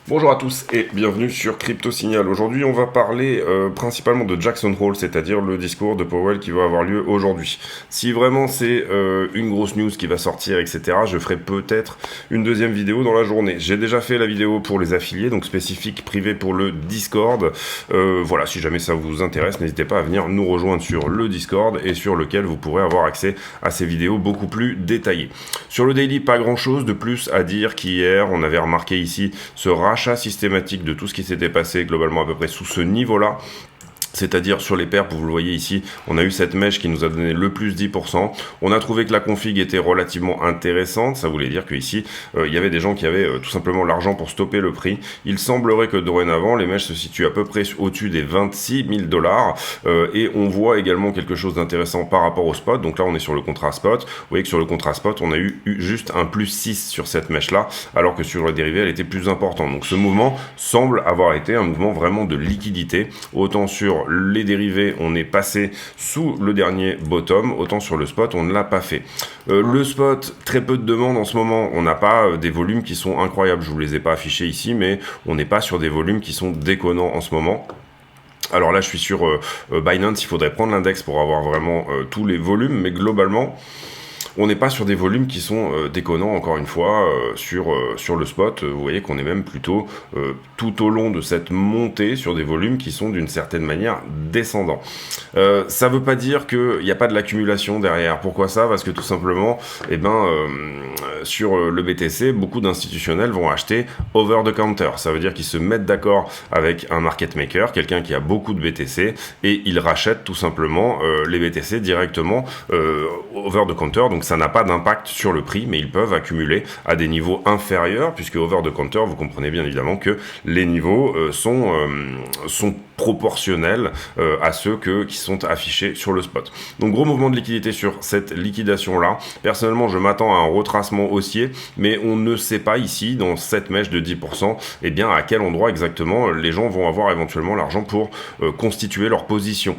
Bonjour à tous et bienvenue sur Crypto Signal. Aujourd'hui, on va parler principalement de Jackson Hole, c'est-à-dire le discours de Powell qui va avoir lieu aujourd'hui. Si vraiment c'est une grosse news qui va sortir, etc., je ferai peut-être une deuxième vidéo dans la journée. J'ai déjà fait la vidéo pour les affiliés, donc spécifique privé pour le Discord. Voilà, si jamais ça vous intéresse, n'hésitez pas à venir nous rejoindre sur le Discord et sur lequel vous pourrez avoir accès à ces vidéos beaucoup plus détaillées. Sur le daily, pas grand-chose de plus à dire qu'hier, on avait remarqué ici ce rachat systématique de tout ce qui s'était passé globalement à peu près sous ce niveau-là. C'est-à-dire sur les perps, vous le voyez ici, on a eu cette mèche qui nous a donné le plus 10%. On a trouvé que la config était relativement intéressante. Ça voulait dire qu'ici, il y avait des gens qui avaient tout simplement l'argent pour stopper le prix. Il semblerait que dorénavant, les mèches se situent à peu près au-dessus des 26 000 $. Et on voit également quelque chose d'intéressant par rapport au spot. Donc là, on est sur le contrat spot. Vous voyez que sur le contrat spot, on a eu juste un plus 6 sur cette mèche-là, alors que sur le dérivé, elle était plus importante. Donc ce mouvement semble avoir été un mouvement vraiment de liquidité. Autant sur les dérivés, on est passé sous le dernier bottom, autant sur le spot, on ne l'a pas fait. Le spot, très peu de demandes en ce moment, on n'a pas des volumes qui sont incroyables, je vous les ai pas affichés ici, mais on n'est pas sur des volumes qui sont déconnants en ce moment. Alors là, je suis sur Binance, il faudrait prendre l'index pour avoir vraiment tous les volumes, mais globalement, on n'est pas sur des volumes qui sont déconnants, encore une fois, sur le spot. Vous voyez qu'on est même plutôt tout au long de cette montée sur des volumes qui sont d'une certaine manière descendants. Ça ne veut pas dire qu'il n'y a pas de l'accumulation derrière. Pourquoi ça? Parce que tout simplement, sur le BTC, beaucoup d'institutionnels vont acheter over the counter. Ça veut dire qu'ils se mettent d'accord avec un market maker, quelqu'un qui a beaucoup de BTC, et ils rachètent tout simplement les BTC directement over the counter. Donc ça n'a pas d'impact sur le prix, mais ils peuvent accumuler à des niveaux inférieurs, puisque over the counter, vous comprenez bien évidemment que les niveaux sont proportionnels à ceux qui sont affichés sur le spot. Donc gros mouvement de liquidité sur cette liquidation-là. Personnellement, je m'attends à un retracement haussier, mais on ne sait pas ici, dans cette mèche de 10%, eh bien à quel endroit exactement les gens vont avoir éventuellement l'argent pour constituer leur position.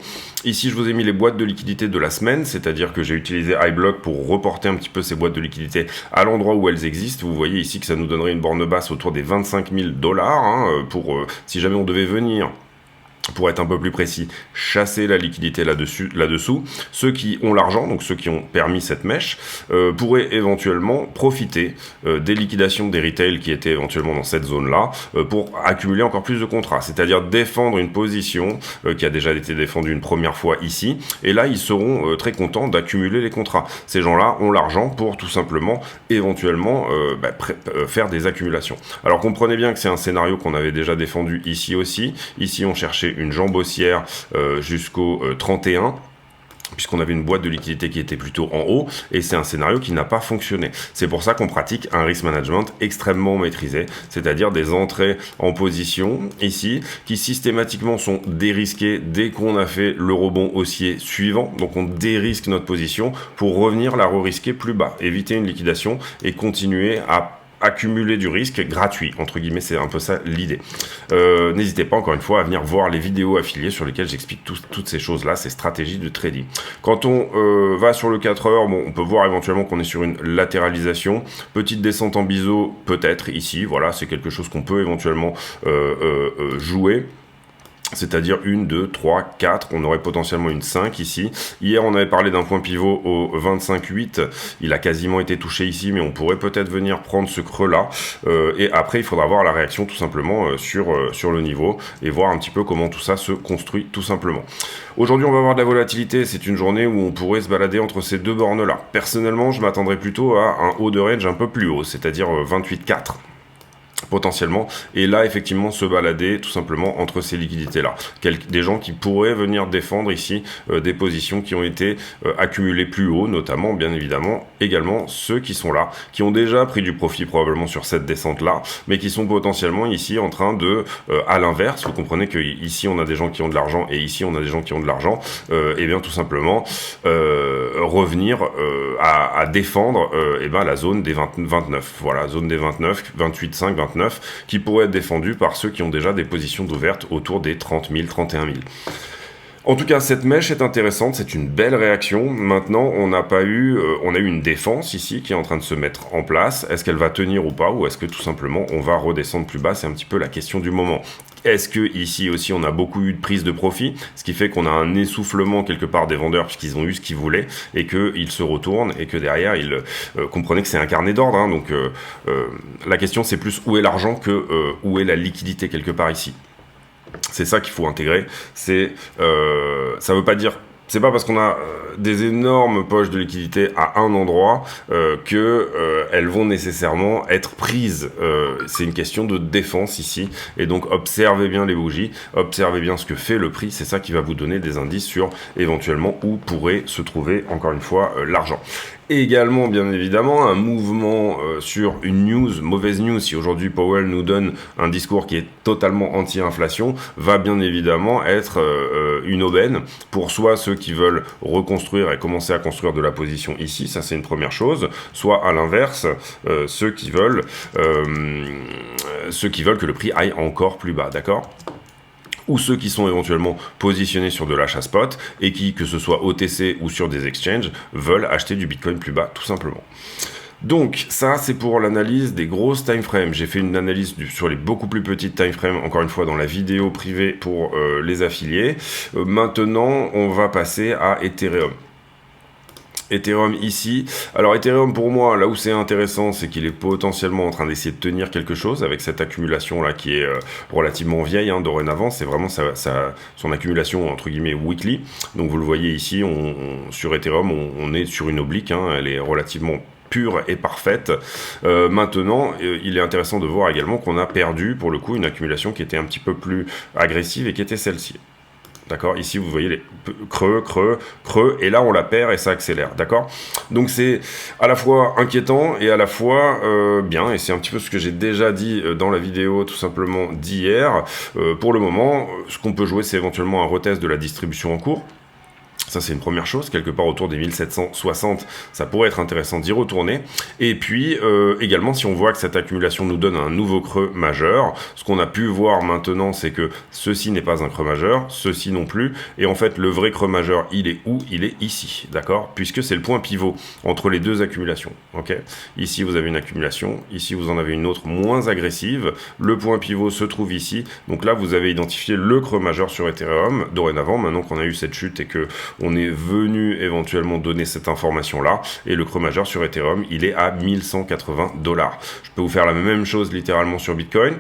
Ici, je vous ai mis les boîtes de liquidité de la semaine, c'est-à-dire que j'ai utilisé iBlock pour reporter un petit peu ces boîtes de liquidité à l'endroit où elles existent. Vous voyez ici que ça nous donnerait une borne basse autour des 25 000 $, pour si jamais on devait venir, pour être un peu plus précis, chasser la liquidité là-dessous. Ceux qui ont l'argent, donc ceux qui ont permis cette mèche, pourraient éventuellement profiter des liquidations des retails qui étaient éventuellement dans cette zone-là pour accumuler encore plus de contrats, c'est-à-dire défendre une position qui a déjà été défendue une première fois ici, et là ils seront très contents d'accumuler les contrats. Ces gens-là ont l'argent pour tout simplement éventuellement faire des accumulations. Alors comprenez bien que c'est un scénario qu'on avait déjà défendu ici aussi. Ici on cherchait une jambe haussière jusqu'au 31, puisqu'on avait une boîte de liquidité qui était plutôt en haut, et c'est un scénario qui n'a pas fonctionné. C'est pour ça qu'on pratique un risk management extrêmement maîtrisé, c'est-à-dire des entrées en position, ici, qui systématiquement sont dérisquées dès qu'on a fait le rebond haussier suivant. Donc on dérisque notre position pour revenir la re-risquer plus bas, éviter une liquidation et continuer à accumuler du risque gratuit, entre guillemets, c'est un peu ça l'idée. N'hésitez pas encore une fois à venir voir les vidéos affiliées sur lesquelles j'explique toutes ces choses-là, ces stratégies de trading. Quand on va sur le 4 heures, bon, on peut voir éventuellement qu'on est sur une latéralisation, petite descente en biseau peut-être ici, voilà, c'est quelque chose qu'on peut éventuellement jouer. C'est-à-dire 1, 2, 3, 4, on aurait potentiellement une 5 ici. Hier, on avait parlé d'un point pivot au 25,8, il a quasiment été touché ici, mais on pourrait peut-être venir prendre ce creux-là. Et après, il faudra voir la réaction tout simplement sur le niveau et voir un petit peu comment tout ça se construit tout simplement. Aujourd'hui, on va avoir de la volatilité, c'est une journée où on pourrait se balader entre ces deux bornes-là. Personnellement, je m'attendrais plutôt à un haut de range un peu plus haut, c'est-à-dire 28,4. Potentiellement, et là effectivement se balader tout simplement entre ces liquidités là, des gens qui pourraient venir défendre ici des positions qui ont été accumulées plus haut, notamment bien évidemment également ceux qui sont là, qui ont déjà pris du profit probablement sur cette descente là, mais qui sont potentiellement ici en train de à l'inverse, vous comprenez que ici on a des gens qui ont de l'argent et ici on a des gens qui ont de l'argent, et bien tout simplement revenir à défendre la zone des 29, voilà, zone des 29, 28,5, 29, qui pourrait être défendu par ceux qui ont déjà des positions d'ouvertes autour des 30 000, 31 000. En tout cas, cette mèche est intéressante, c'est une belle réaction. Maintenant, on a eu une défense ici qui est en train de se mettre en place. Est-ce qu'elle va tenir ou pas, ou est-ce que tout simplement on va redescendre plus bas? C'est un petit peu la question du moment. Est-ce que ici aussi on a beaucoup eu de prise de profit, ce qui fait qu'on a un essoufflement quelque part des vendeurs puisqu'ils ont eu ce qu'ils voulaient et qu'ils se retournent et que derrière ils comprenaient que c'est un carnet d'ordre. Hein, donc la question c'est plus où est l'argent que où est la liquidité quelque part ici. C'est ça qu'il faut intégrer. Ça veut pas dire. C'est pas parce qu'on a des énormes poches de liquidité à un endroit elles vont nécessairement être prises. C'est une question de défense ici. Et donc observez bien les bougies, observez bien ce que fait le prix. C'est ça qui va vous donner des indices sur éventuellement où pourrait se trouver encore une fois l'argent. Et également, bien évidemment, un mouvement sur une news, mauvaise news, si aujourd'hui Powell nous donne un discours qui est totalement anti-inflation, va bien évidemment être une aubaine pour soit ceux qui veulent reconstruire et commencer à construire de la position ici, ça c'est une première chose, soit à l'inverse, ceux qui veulent que le prix aille encore plus bas, d'accord ? Ou ceux qui sont éventuellement positionnés sur de l'achat spot et qui, que ce soit OTC ou sur des exchanges, veulent acheter du Bitcoin plus bas, tout simplement. Donc ça c'est pour l'analyse des grosses time frames. J'ai fait une analyse sur les beaucoup plus petites time frames, encore une fois dans la vidéo privée pour les affiliés. Maintenant on va passer à Ethereum. Ethereum ici. Alors Ethereum pour moi, là où c'est intéressant, c'est qu'il est potentiellement en train d'essayer de tenir quelque chose avec cette accumulation là qui est relativement vieille hein, dorénavant. C'est vraiment son accumulation entre guillemets weekly. Donc vous le voyez ici, sur Ethereum, on est sur une oblique, hein, elle est relativement pure et parfaite. Maintenant, il est intéressant de voir également qu'on a perdu pour le coup une accumulation qui était un petit peu plus agressive et qui était celle-ci. D'accord, ici vous voyez les creux, et là on la perd et ça accélère, d'accord. Donc c'est à la fois inquiétant et à la fois bien, et c'est un petit peu ce que j'ai déjà dit dans la vidéo tout simplement d'hier. Pour le moment, ce qu'on peut jouer c'est éventuellement un retest de la distribution en cours. Ça, c'est une première chose, quelque part autour des 1760, ça pourrait être intéressant d'y retourner. Et puis, également, si on voit que cette accumulation nous donne un nouveau creux majeur, ce qu'on a pu voir maintenant, c'est que ceci n'est pas un creux majeur, ceci non plus. Et en fait, le vrai creux majeur, il est où? Il est ici, d'accord? Puisque c'est le point pivot entre les deux accumulations, ok? Ici, vous avez une accumulation, ici, vous en avez une autre moins agressive. Le point pivot se trouve ici. Donc là, vous avez identifié le creux majeur sur Ethereum. Dorénavant, maintenant qu'on a eu cette chute et que on est venu éventuellement donner cette information-là, et le creux majeur sur Ethereum, il est à 1180 $. Je peux vous faire la même chose littéralement sur Bitcoin.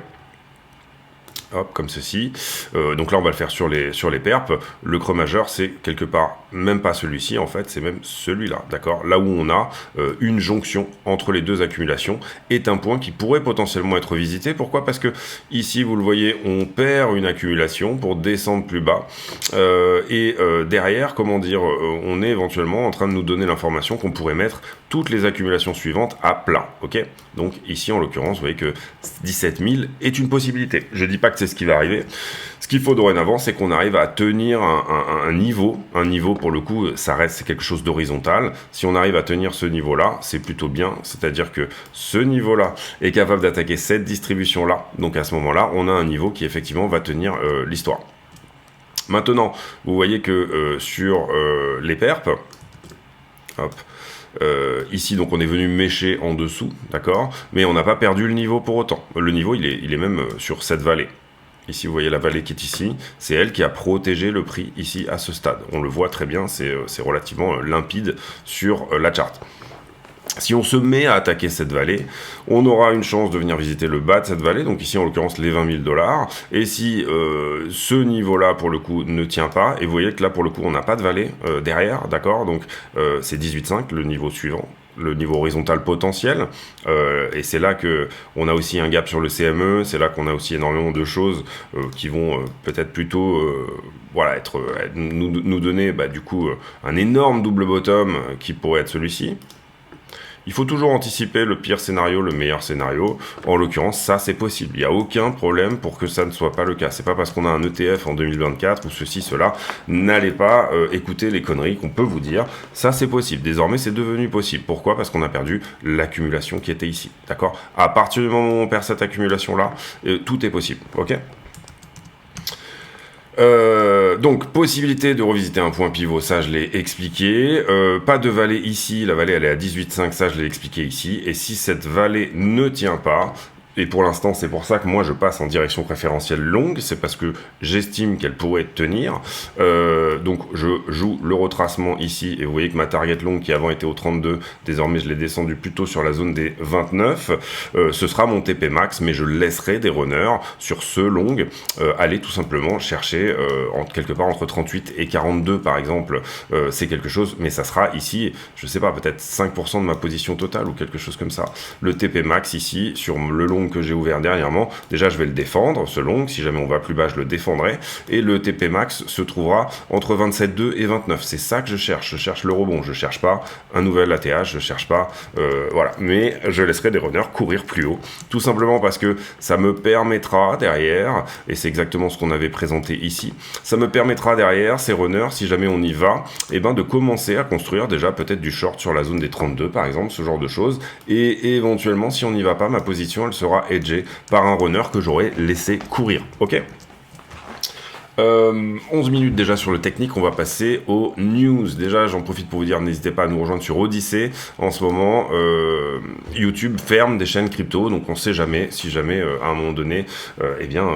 Hop, comme ceci. Donc là, on va le faire sur les perps. Le creux majeur, c'est quelque part même pas celui-ci, en fait, c'est même celui-là, d'accord? Là où on a une jonction entre les deux accumulations est un point qui pourrait potentiellement être visité. Pourquoi? Parce que ici, vous le voyez, on perd une accumulation pour descendre plus bas. Derrière, comment dire, on est éventuellement en train de nous donner l'information qu'on pourrait mettre toutes les accumulations suivantes à plat, ok? Donc ici, en l'occurrence, vous voyez que 17 000 est une possibilité. Je dis pas que c'est ce qui va arriver. Ce qu'il faut dorénavant, c'est qu'on arrive à tenir un niveau. Un niveau, pour le coup, ça reste quelque chose d'horizontal. Si on arrive à tenir ce niveau-là, c'est plutôt bien. C'est-à-dire que ce niveau-là est capable d'attaquer cette distribution-là. Donc à ce moment-là, on a un niveau qui effectivement va tenir l'histoire. Maintenant, vous voyez que sur les perps, hop, ici donc on est venu mécher en dessous, d'accord, mais on n'a pas perdu le niveau pour autant. Le niveau il est même sur cette vallée. Ici vous voyez la vallée qui est ici, c'est elle qui a protégé le prix ici à ce stade. On le voit très bien, c'est relativement limpide sur la charte. Si on se met à attaquer cette vallée, on aura une chance de venir visiter le bas de cette vallée, donc ici en l'occurrence les 20 000 $. Et si ce niveau-là pour le coup ne tient pas, et vous voyez que là pour le coup on n'a pas de vallée derrière, d'accord, donc c'est 18,5 le niveau suivant, le niveau horizontal potentiel, et c'est là que on a aussi un gap sur le CME, c'est là qu'on a aussi énormément de choses qui vont peut-être plutôt voilà, nous donner du coup un énorme double bottom qui pourrait être celui-ci. Il faut toujours anticiper le pire scénario, le meilleur scénario. En l'occurrence, ça c'est possible. Il n'y a aucun problème pour que ça ne soit pas le cas. C'est pas parce qu'on a un ETF en 2024 ou ceci, cela. N'allez pas écouter les conneries qu'on peut vous dire. Ça c'est possible. Désormais, c'est devenu possible. Pourquoi? Parce qu'on a perdu l'accumulation qui était ici. D'accord? À partir du moment où on perd cette accumulation-là, tout est possible. Ok? Donc, possibilité de revisiter un point pivot, ça je l'ai expliqué. Pas de vallée ici, la vallée elle est à 18,5, ça je l'ai expliqué ici. Et si cette vallée ne tient pas, et pour l'instant, c'est pour ça que moi je passe en direction préférentielle longue, c'est parce que j'estime qu'elle pourrait tenir. Donc je joue le retracement ici, et vous voyez que ma target longue qui avant était au 32, désormais je l'ai descendu plutôt sur la zone des 29. Ce sera mon TP max, mais je laisserai des runners sur ce long aller tout simplement chercher quelque part entre 38 et 42 par exemple. C'est quelque chose, mais ça sera ici, je sais pas, peut-être 5% de ma position totale ou quelque chose comme ça. Le TP max ici, sur le long que j'ai ouvert dernièrement, déjà je vais le défendre, ce long, si jamais on va plus bas je le défendrai, et le TP max se trouvera entre 27,2 et 29, c'est ça que je cherche le rebond, je cherche pas un nouvel ATH, je cherche pas, voilà, mais je laisserai des runners courir plus haut, tout simplement parce que ça me permettra derrière, et c'est exactement ce qu'on avait présenté ici, ça me permettra derrière, ces runners, si jamais on y va, et ben de commencer à construire déjà peut-être du short sur la zone des 32 par exemple, ce genre de choses, et éventuellement si on n'y va pas, ma position elle sera edgé par un runner que j'aurais laissé courir. Ok. 11 minutes déjà sur le technique, on va passer aux news. Déjà, j'en profite pour vous dire, n'hésitez pas à nous rejoindre sur Odyssée. En ce moment, YouTube ferme des chaînes crypto, donc on ne sait jamais si jamais à un moment donné, eh bien,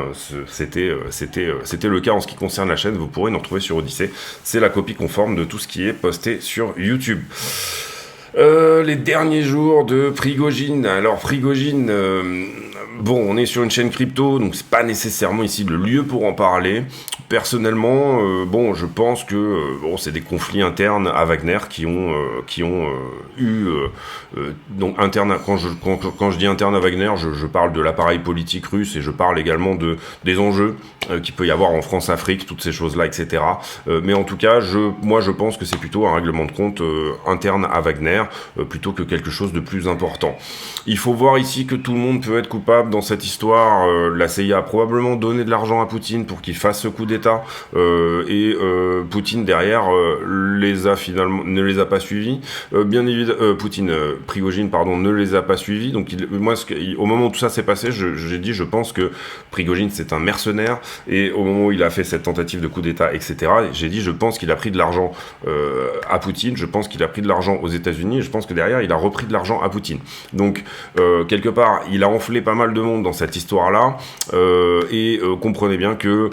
c'était le cas en ce qui concerne la chaîne. Vous pourrez nous retrouver sur Odyssée. C'est la copie conforme de tout ce qui est posté sur YouTube. Les derniers jours de Prigojine. Alors Prigojine, bon, on est sur une chaîne crypto, donc c'est pas nécessairement ici le lieu pour en parler. Personnellement, bon, je pense que bon, c'est des conflits internes à Wagner qui ont eu donc interne. Quand je dis interne à Wagner, je parle de l'appareil politique russe et je parle également des enjeux qu'il peut y avoir en France-Afrique, toutes ces choses-là, etc. Mais en tout cas, moi je pense que c'est plutôt un règlement de compte interne à Wagner plutôt que quelque chose de plus important. Il faut voir ici que tout le monde peut être coupable dans cette histoire. La CIA a probablement donné de l'argent à Poutine pour qu'il fasse ce coup d'État et Poutine derrière ne les a pas suivis. Bien évidemment, Prigojine, pardon, ne les a pas suivis. Donc au moment où tout ça s'est passé, j'ai dit, je pense que Prigojine c'est un mercenaire. Et au moment où il a fait cette tentative de coup d'État, etc., j'ai dit, je pense qu'il a pris de l'argent à Poutine, je pense qu'il a pris de l'argent aux États-Unis, et je pense que derrière, il a repris de l'argent à Poutine. Donc, quelque part, il a enflé pas mal de monde dans cette histoire-là, et comprenez bien que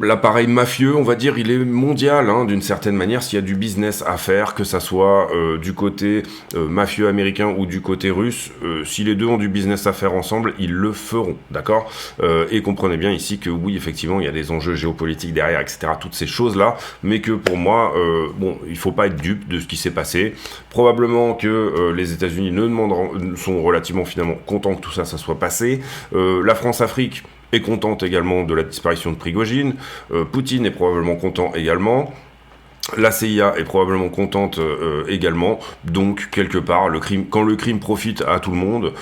l'appareil mafieux, on va dire, il est mondial, hein, d'une certaine manière, s'il y a du business à faire, que ça soit du côté mafieux américain ou du côté russe, si les deux ont du business à faire ensemble, ils le feront, d'accord et comprenez bien ici que oui, effectivement, il y a des enjeux géopolitiques derrière, etc., toutes ces choses-là, mais que pour moi, bon, il faut pas être dupe de ce qui s'est passé. Probablement que les États-Unis sont relativement finalement contents que tout ça soit passé. La France-Afrique est contente également de la disparition de Prigojine, Poutine est probablement content également, la CIA est probablement contente également, donc quelque part, quand le crime profite à tout le monde,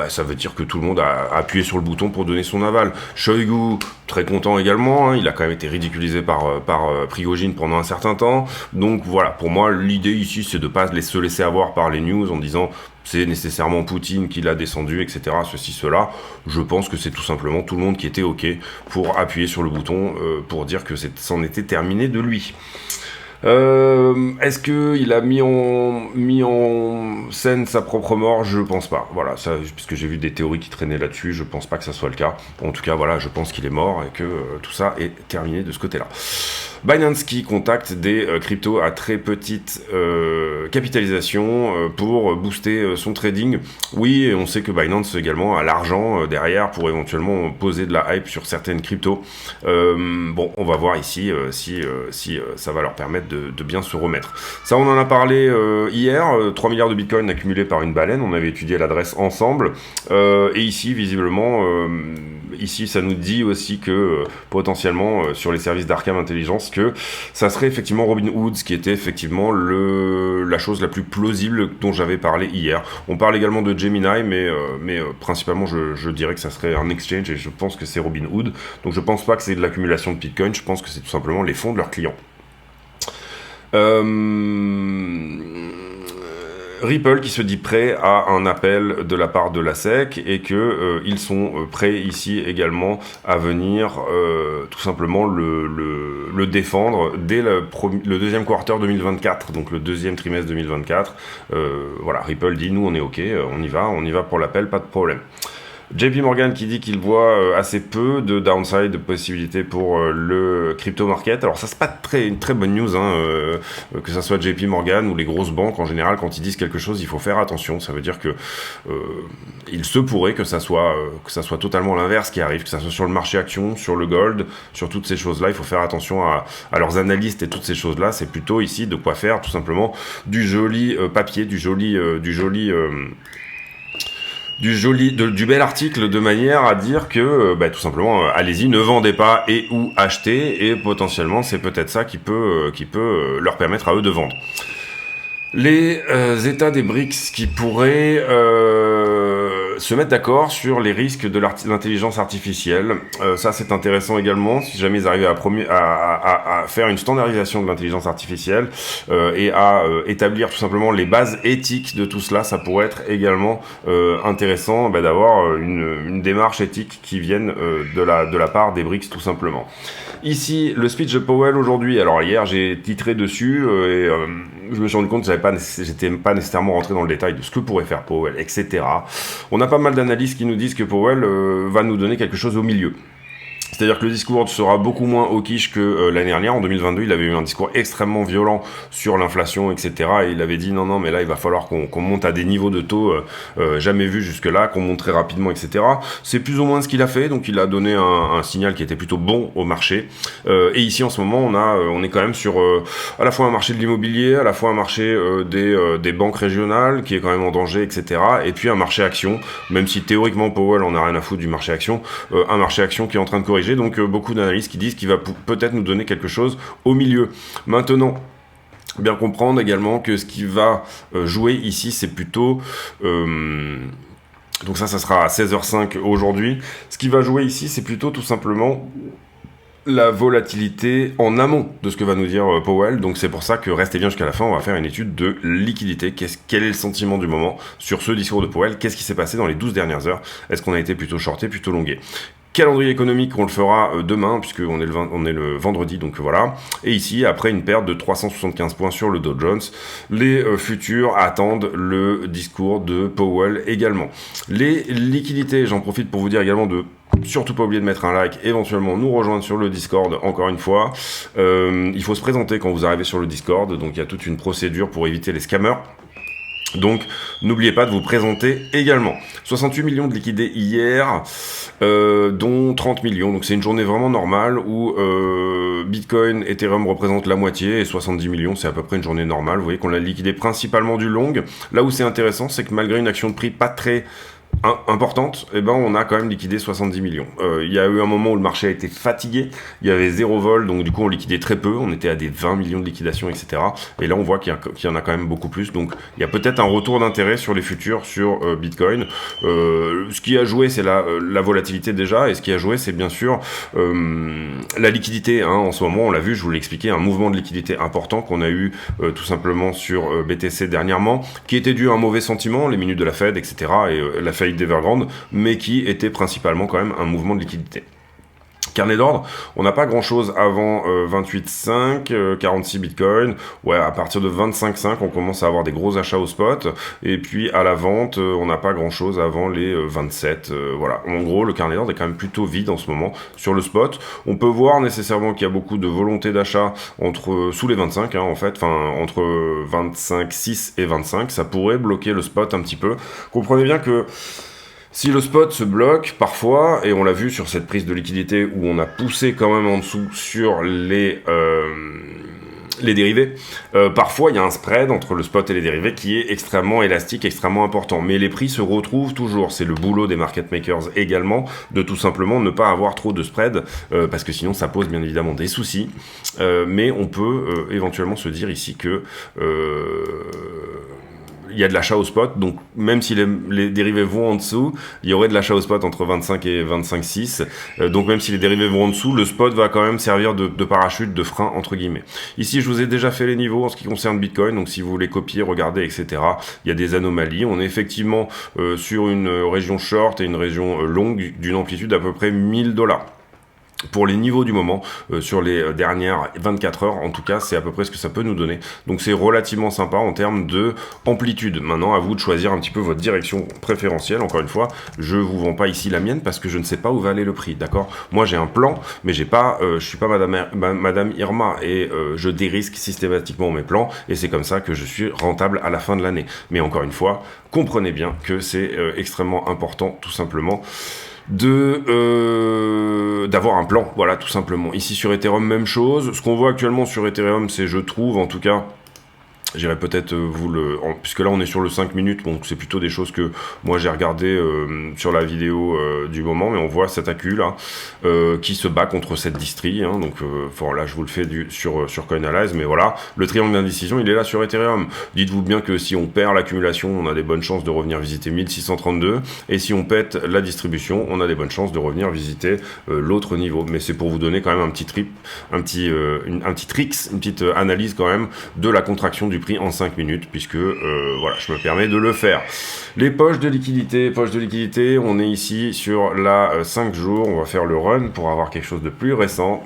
ça veut dire que tout le monde a appuyé sur le bouton pour donner son aval. Shoigu, très content également, hein, il a quand même été ridiculisé par Prigojine pendant un certain temps, donc voilà, pour moi l'idée ici c'est de pas se laisser avoir par les news en disant c'est nécessairement Poutine qui l'a descendu, etc., ceci, cela. Je pense que c'est tout simplement tout le monde qui était OK pour appuyer sur le bouton pour dire que c'en était terminé de lui. Est-ce qu'il a mis en scène sa propre mort? Je pense pas. Voilà, ça, puisque j'ai vu des théories qui traînaient là-dessus, je pense pas que ça soit le cas. En tout cas, voilà, je pense qu'il est mort et que tout ça est terminé de ce côté-là. Binance qui contacte des cryptos à très petite capitalisation pour booster son trading. Oui, et on sait que Binance également a l'argent derrière pour éventuellement poser de la hype sur certaines cryptos. Bon, on va voir ici si ça va leur permettre de bien se remettre. Ça, on en a parlé hier, 3 milliards de bitcoin accumulés par une baleine, on avait étudié l'adresse ensemble, et ici, visiblement, ici, ça nous dit aussi que potentiellement, sur les services d'Arkham Intelligence, que ça serait effectivement Robinhood, qui était effectivement la chose la plus plausible dont j'avais parlé hier. On parle également de Gemini, mais principalement, je dirais que ça serait un exchange, et je pense que c'est Robinhood. Donc je pense pas que c'est de l'accumulation de bitcoin, je pense que c'est tout simplement les fonds de leurs clients. Ripple qui se dit prêt à un appel de la part de la SEC et que ils sont prêts ici également à venir tout simplement le défendre dès le deuxième quarter 2024, donc le deuxième trimestre 2024. Voilà, Ripple dit nous on est ok, on y va pour l'appel, pas de problème. JP Morgan qui dit qu'il voit assez peu de downside, de possibilités pour le crypto market. Alors ça c'est pas une très bonne news, que ça soit JP Morgan ou les grosses banques en général, quand ils disent quelque chose, il faut faire attention. Ça veut dire que il se pourrait que ça soit totalement l'inverse qui arrive, que ça soit sur le marché action, sur le gold, sur toutes ces choses-là. Il faut faire attention à leurs analystes et toutes ces choses-là. C'est plutôt ici de quoi faire tout simplement du joli papier, du bel article de manière à dire que tout simplement allez-y, ne vendez pas et ou achetez, et potentiellement c'est peut-être ça qui peut leur permettre à eux de vendre. Les États des BRICS qui pourraient se mettre d'accord sur les risques de l'intelligence artificielle. Ça, c'est intéressant également, si jamais ils arrivaient à faire une standardisation de l'intelligence artificielle et à établir tout simplement les bases éthiques de tout cela, ça pourrait être également intéressant d'avoir une démarche éthique qui vienne de la part des BRICS tout simplement. Ici, le speech de Powell aujourd'hui. Alors hier, j'ai titré dessus et je me suis rendu compte que j'étais pas nécessairement rentré dans le détail de ce que pourrait faire Powell, etc. On a pas mal d'analystes qui nous disent que Powell va nous donner quelque chose au milieu. C'est-à-dire que le discours sera beaucoup moins hawkish que l'année dernière. En 2022, il avait eu un discours extrêmement violent sur l'inflation, etc. Et il avait dit non, mais là, il va falloir qu'on monte à des niveaux de taux jamais vus jusque-là, qu'on monte très rapidement, etc. C'est plus ou moins ce qu'il a fait. Donc, il a donné un signal qui était plutôt bon au marché. Et ici, en ce moment, on est quand même sur à la fois un marché de l'immobilier, à la fois un marché des banques régionales qui est quand même en danger, etc. Et puis un marché action, même si théoriquement Powell on a rien à foutre du marché action, un marché action qui est en train de corriger. Donc beaucoup d'analystes qui disent qu'il va peut-être nous donner quelque chose au milieu. Maintenant, bien comprendre également que ce qui va jouer ici, c'est plutôt... donc ça sera à 16h05 aujourd'hui. Ce qui va jouer ici, c'est plutôt tout simplement la volatilité en amont de ce que va nous dire Powell. Donc c'est pour ça que restez bien jusqu'à la fin, on va faire une étude de liquidité. Quel est le sentiment du moment sur ce discours de Powell? Qu'est-ce qui s'est passé dans les 12 dernières heures? Est-ce qu'on a été plutôt shorté, plutôt longué? Calendrier économique, on le fera demain, puisqu'on est le vendredi, donc voilà. Et ici, après une perte de 375 points sur le Dow Jones, les futurs attendent le discours de Powell également. Les liquidités, j'en profite pour vous dire également de surtout pas oublier de mettre un like, éventuellement nous rejoindre sur le Discord, encore une fois. Il faut se présenter quand vous arrivez sur le Discord, donc il y a toute une procédure pour éviter les scammers. Donc, n'oubliez pas de vous présenter également. 68 millions de liquidés hier, dont 30 millions. Donc, c'est une journée vraiment normale où Bitcoin, Ethereum représentent la moitié et 70 millions, c'est à peu près une journée normale. Vous voyez qu'on a liquidé principalement du long. Là où c'est intéressant, c'est que malgré une action de prix pas très importante, on a quand même liquidé 70 millions. Il y a eu un moment où le marché a été fatigué, il y avait 0 vol, donc du coup on liquidait très peu, on était à des 20 millions de liquidations, etc. Et là on voit qu'il y en a quand même beaucoup plus, donc il y a peut-être un retour d'intérêt sur les futurs sur Bitcoin. Ce qui a joué, c'est la volatilité déjà, et ce qui a joué, c'est bien sûr la liquidité. En ce moment, on l'a vu, je vous l'ai expliqué, un mouvement de liquidité important qu'on a eu tout simplement sur BTC dernièrement, qui était dû à un mauvais sentiment, les minutes de la Fed, etc. et la faillite d'Evergrande, mais qui était principalement quand même un mouvement de liquidité. Carnet d'ordre, on n'a pas grand chose avant 28,5, 46 Bitcoin. Ouais, à partir de 25,5, on commence à avoir des gros achats au spot. Et puis à la vente, on n'a pas grand chose avant les 27. Voilà. En gros, le carnet d'ordre est quand même plutôt vide en ce moment sur le spot. On peut voir nécessairement qu'il y a beaucoup de volonté d'achat sous les 25, en fait, entre 25,6 et 25. Ça pourrait bloquer le spot un petit peu. Comprenez bien que si le spot se bloque parfois, et on l'a vu sur cette prise de liquidité où on a poussé quand même en dessous sur les dérivés, parfois il y a un spread entre le spot et les dérivés qui est extrêmement élastique, extrêmement important. Mais les prix se retrouvent toujours. C'est le boulot des market makers également de tout simplement ne pas avoir trop de spread parce que sinon ça pose bien évidemment des soucis. Mais on peut éventuellement se dire ici que il y a de l'achat au spot, donc même si les dérivés vont en dessous, il y aurait de l'achat au spot entre 25 et 25,6. Donc même si les dérivés vont en dessous, le spot va quand même servir de parachute, de frein entre guillemets. Ici, je vous ai déjà fait les niveaux en ce qui concerne Bitcoin, donc si vous voulez copier, regarder, etc. Il y a des anomalies. On est effectivement sur une région short et une région longue d'une amplitude d'à peu près $1000. Pour les niveaux du moment, sur les dernières 24 heures, en tout cas, c'est à peu près ce que ça peut nous donner. Donc c'est relativement sympa en termes de amplitude. Maintenant, à vous de choisir un petit peu votre direction préférentielle. Encore une fois, je vous vends pas ici la mienne parce que je ne sais pas où va aller le prix, d'accord? Moi, j'ai un plan, mais j'ai pas, je suis pas Madame Irma et je dérisque systématiquement mes plans et c'est comme ça que je suis rentable à la fin de l'année. Mais encore une fois, comprenez bien que c'est extrêmement important, tout simplement, d'avoir un plan, voilà, tout simplement. Ici sur Ethereum, même chose. Ce qu'on voit actuellement sur Ethereum, c'est, je trouve, en tout cas, j'irai peut-être puisque là on est sur le 5 minutes, donc c'est plutôt des choses que moi j'ai regardé sur la vidéo du moment, mais on voit cet accu là qui se bat contre cette distrie, hein, donc là je vous le fais sur Coinalyze, mais voilà, le triangle d'indécision il est là sur Ethereum. Dites-vous bien que si on perd l'accumulation, on a des bonnes chances de revenir visiter 1632, et si on pète la distribution, on a des bonnes chances de revenir visiter l'autre niveau. Mais c'est pour vous donner quand même un petit tricks, une petite analyse quand même de la contraction du prix en 5 minutes, puisque voilà, je me permets de le faire. Les poches de liquidité, on est ici sur la 5 jours, on va faire le run pour avoir quelque chose de plus récent.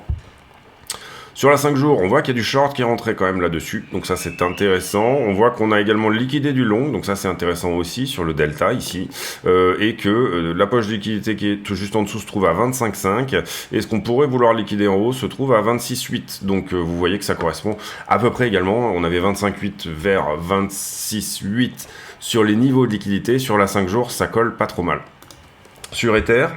Sur la 5 jours, on voit qu'il y a du short qui est rentré quand même là-dessus, donc ça c'est intéressant. On voit qu'on a également liquidé du long, donc ça c'est intéressant aussi sur le delta ici, et que la poche de liquidité qui est tout juste en dessous se trouve à 25,5, et ce qu'on pourrait vouloir liquider en haut se trouve à 26,8. Donc vous voyez que ça correspond à peu près également. On avait 25,8 vers 26,8 sur les niveaux de liquidité. Sur la 5 jours, ça colle pas trop mal. Sur Ether,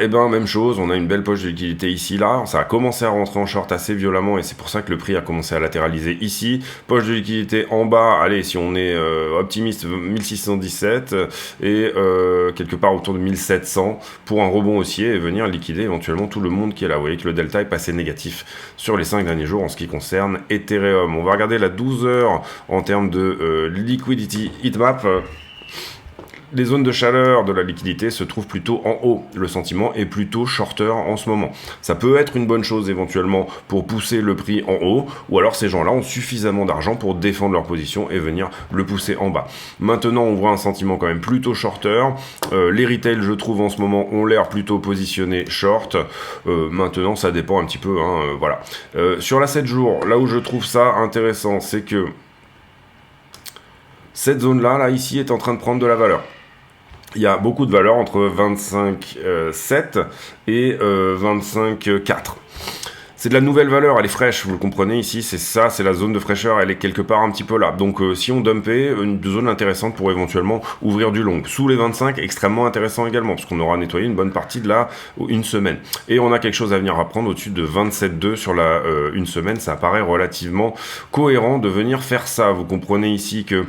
eh ben, même chose, on a une belle poche de liquidité ici, là, ça a commencé à rentrer en short assez violemment et c'est pour ça que le prix a commencé à latéraliser ici. Poche de liquidité en bas, allez, si on est optimiste, 1617 et quelque part autour de 1700 pour un rebond haussier et venir liquider éventuellement tout le monde qui est là. Vous voyez que le delta est passé négatif sur les 5 derniers jours en ce qui concerne Ethereum. On va regarder la 12 heures en termes de liquidity heatmap. Les zones de chaleur de la liquidité se trouvent plutôt en haut. Le sentiment est plutôt shorter en ce moment. Ça peut être une bonne chose éventuellement pour pousser le prix en haut, ou alors ces gens-là ont suffisamment d'argent pour défendre leur position et venir le pousser en bas. Maintenant, on voit un sentiment quand même plutôt shorter. Les retail, je trouve, en ce moment, ont l'air plutôt positionnés short. Maintenant, ça dépend un petit peu. Hein, voilà. Sur la 7 jours, là où je trouve ça intéressant, c'est que cette zone-là, là, ici, est en train de prendre de la valeur. Il y a beaucoup de valeurs entre 25,7 et 25,4. C'est de la nouvelle valeur, elle est fraîche, vous le comprenez ici, c'est ça, c'est la zone de fraîcheur, elle est quelque part un petit peu là. Donc si on dumpait, une zone intéressante pour éventuellement ouvrir du long. Sous les 25, extrêmement intéressant également, parce qu'on aura nettoyé une bonne partie de là, une semaine. Et on a quelque chose à venir apprendre au-dessus de 27,2 sur la une semaine, ça paraît relativement cohérent de venir faire ça. Vous comprenez ici que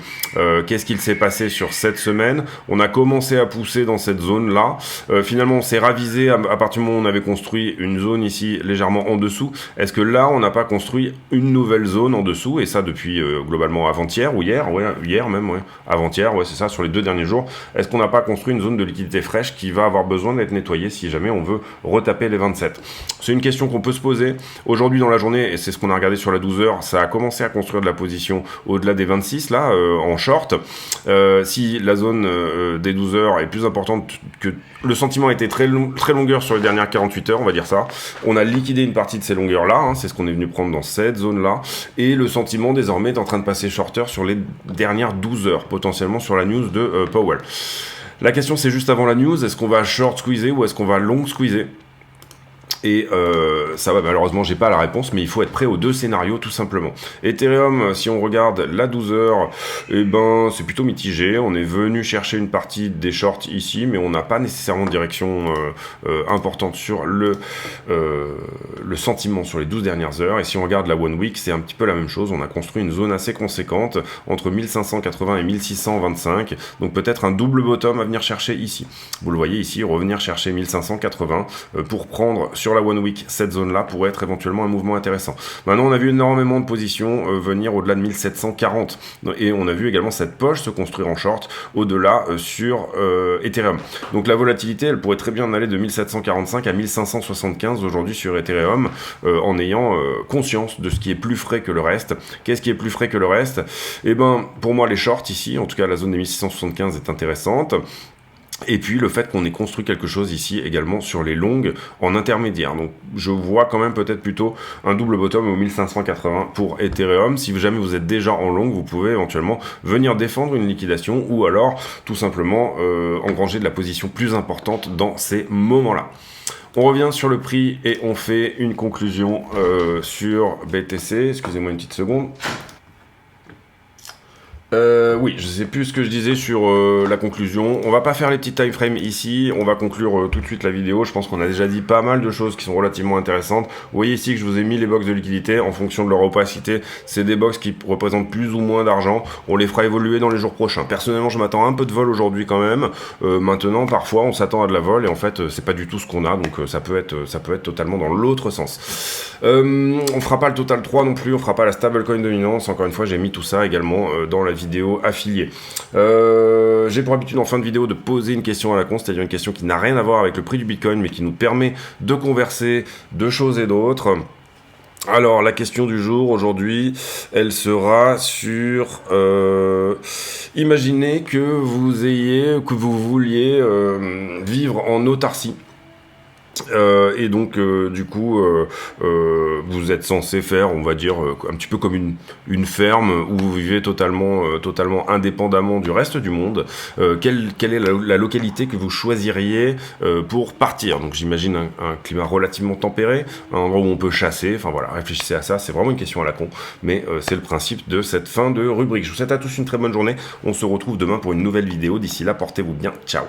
qu'est-ce qu'il s'est passé sur cette semaine. On a commencé à pousser dans cette zone-là. Finalement, on s'est ravisé à partir du moment où on avait construit une zone ici légèrement en dessous. Est-ce que là, on n'a pas construit une nouvelle zone en dessous, et ça depuis globalement avant-hier, ou hier, ouais, hier même, ouais, avant-hier, ouais, c'est ça, sur les 2 derniers jours, est-ce qu'on n'a pas construit une zone de liquidité fraîche qui va avoir besoin d'être nettoyée si jamais on veut retaper les 27? C'est une question qu'on peut se poser. Aujourd'hui dans la journée, et c'est ce qu'on a regardé sur la 12 heures, ça a commencé à construire de la position au-delà des 26, là, en short. Si la zone des 12 heures est plus importante que... Le sentiment était très longueur sur les dernières 48 heures, on va dire ça. On a liquidé une partie de ces longueurs-là, hein, c'est ce qu'on est venu prendre dans cette zone-là. Et le sentiment, désormais, est en train de passer shorter sur les dernières 12 heures, potentiellement sur la news de Powell. La question, c'est juste avant la news, est-ce qu'on va short squeezer ou est-ce qu'on va long squeezer ? Et ça va, malheureusement, j'ai pas la réponse, mais il faut être prêt aux 2 scénarios, tout simplement. Ethereum, si on regarde la 12 heures, eh ben, c'est plutôt mitigé. On est venu chercher une partie des shorts ici, mais on n'a pas nécessairement de direction importante sur le sentiment sur les 12 dernières heures. Et si on regarde la One Week, c'est un petit peu la même chose. On a construit une zone assez conséquente entre 1580 et 1625. Donc peut-être un double bottom à venir chercher ici. Vous le voyez ici, revenir chercher 1580 pour prendre sur sur la One Week, cette zone-là pourrait être éventuellement un mouvement intéressant. Maintenant, on a vu énormément de positions venir au-delà de 1740 et on a vu également cette poche se construire en short au-delà sur Ethereum. Donc la volatilité, elle pourrait très bien aller de 1745 à 1575 aujourd'hui sur Ethereum en ayant conscience de ce qui est plus frais que le reste. Qu'est-ce qui est plus frais que le reste? Eh ben, pour moi, les shorts ici, en tout cas la zone des 1675 est intéressante. Et puis le fait qu'on ait construit quelque chose ici également sur les longues en intermédiaire. Donc je vois quand même peut-être plutôt un double bottom au 1580 pour Ethereum. Si jamais vous êtes déjà en longue, vous pouvez éventuellement venir défendre une liquidation ou alors tout simplement engranger de la position plus importante dans ces moments-là. On revient sur le prix et on fait une conclusion sur BTC. Excusez-moi une petite seconde. Oui, je sais plus ce que je disais sur la conclusion. On va pas faire les petits time frames ici, on va conclure tout de suite la vidéo. Je pense qu'on a déjà dit pas mal de choses qui sont relativement intéressantes. Vous voyez ici que je vous ai mis les box de liquidité en fonction de leur opacité. C'est des box qui représentent plus ou moins d'argent. On les fera évoluer dans les jours prochains. Personnellement, je m'attends à un peu de vol aujourd'hui quand même. Maintenant, parfois, on s'attend à de la vol et en fait, c'est pas du tout ce qu'on a. Donc ça peut être totalement dans l'autre sens. On fera pas le total 3 non plus, on fera pas la stablecoin dominance. Encore une fois, j'ai mis tout ça également dans la vidéo affiliée. J'ai pour habitude en fin de vidéo de poser une question à la con, c'est-à-dire une question qui n'a rien à voir avec le prix du Bitcoin, mais qui nous permet de converser de choses et d'autres. Alors, la question du jour, aujourd'hui, elle sera sur... imaginez que vous vouliez vivre en autarcie. Et donc du coup vous êtes censé faire, on va dire, un petit peu comme une ferme où vous vivez totalement indépendamment du reste du monde. Quelle est la localité que vous choisiriez pour partir? Donc j'imagine un climat relativement tempéré, un endroit où on peut chasser, enfin voilà, réfléchissez à ça, c'est vraiment une question à la con, mais c'est le principe de cette fin de rubrique. Je vous souhaite à tous une très bonne journée, on se retrouve demain pour une nouvelle vidéo, d'ici là portez-vous bien, ciao.